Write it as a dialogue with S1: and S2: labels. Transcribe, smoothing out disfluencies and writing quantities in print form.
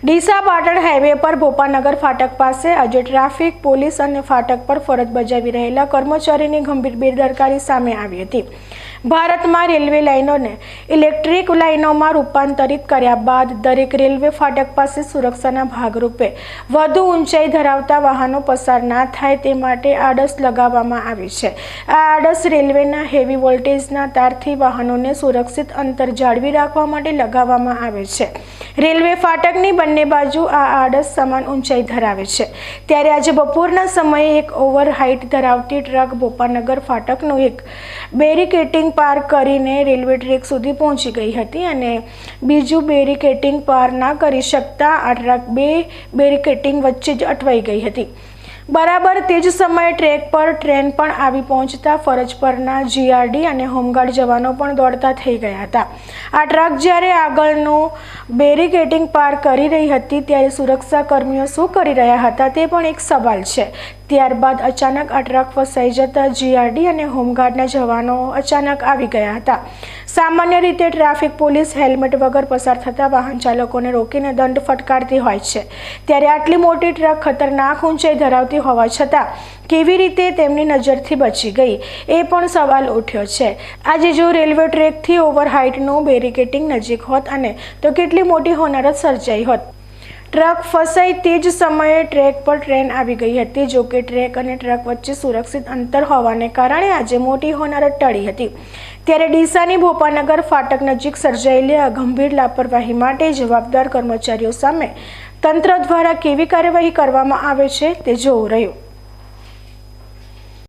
S1: Deesa Patan highway પર ભોપાનગર ફાટક પાસે આજે ટ્રાફિક પોલીસ અને ફાટક પર ફરજ બજાવી રહેલા કર્મચારીની ગંભીર બેદરકારી સામે આવી હતી। ભારતમાં રેલવે લાઇનોને ઇલેક્ટ્રિક લાઇનોમાં રૂપાંતરિત કર્યા બાદ દરેક રેલવે ફાટક પાસે સુરક્ષાના ભાગરૂપે વધુ ઊંચાઈ ધરાવતા વાહનો પસાર ના થાય તે માટે આડસ લગાવવામાં આવી છે। આ આડસ રેલવેના હેવી વોલ્ટેજના તારથી વાહનોને સુરક્ષિત અંતર જાળવી રાખવા માટે લગાવવામાં આવે છે। રેલવે ફાટકની બંને બાજુ આ આડસ સમાન ઊંચાઈ ધરાવે છે। ત્યારે આજે બપોરના સમયે એક ઓવર હાઇટ ધરાવતી ટ્રક ભોપાનગર ફાટકનું એક બેરિકેટિંગ પાર કરીને રેલવે ટ્રેક સુધી પહોંચી ગઈ હતી અને બીજું બેરિકેટિંગ પાર ના કરી શકતા આ ટ્રક બે બેરિકેટિંગ વચ્ચે જ અટવાઈ ગઈ હતી। બરાબર તે જ સમયે ટ્રેક પર ટ્રેન પણ આવી પહોંચતા ફરજ પરના જીઆરડી અને હોમગાર્ડ જવાનો પણ દોડતા થઈ ગયા હતા। આ ટ્રક જ્યારે આગળનું બેરિકેટિંગ પાર કરી રહી હતી ત્યારે સુરક્ષા કર્મીઓ શું કરી રહ્યા હતા તે પણ એક સવાલ છે। ત્યારબાદ અચાનક આ ટ્રક ફસાઈ જતા જીઆરડી અને હોમગાર્ડના જવાનો અચાનક આવી ગયા હતા। સામાન્ય રીતે ટ્રાફિક પોલીસ હેલ્મેટ વગર પસાર થતા વાહન ચાલકોને રોકીને દંડ ફટકારતી હોય છે, ત્યારે આટલી મોટી ટ્રક ખતરનાક ઊંચાઈ ધરાવતી હોવા છતાં કેવી રીતે તેમની નજરથી બચી ગઈ એ પણ સવાલ ઉઠ્યો છે। આજે જો રેલવે ટ્રેકથી ઓવર હાઇટનું બેરિકેટિંગ નજીક હોત અને તો કેટલી મોટી હોનારત સર્જાઈ હોત। ટ્રક ફસાઈ તે જ સમયે ટ્રેક પર ટ્રેન આવી ગઈ હતી। જો કે ટ્રેક અને ટ્રક વચ્ચે સુરક્ષિત અંતર હોવાને કારણે આજે મોટી હોનારત ટળી હતી। ત્યારે ડીસાની ભોપાનગર ફાટક નજીક સર્જાયેલી આ ગંભીર લાપરવાહી માટે જવાબદાર કર્મચારીઓ સામે તંત્ર દ્વારા કેવી કાર્યવાહી કરવામાં આવે છે તે જોવું રહ્યું।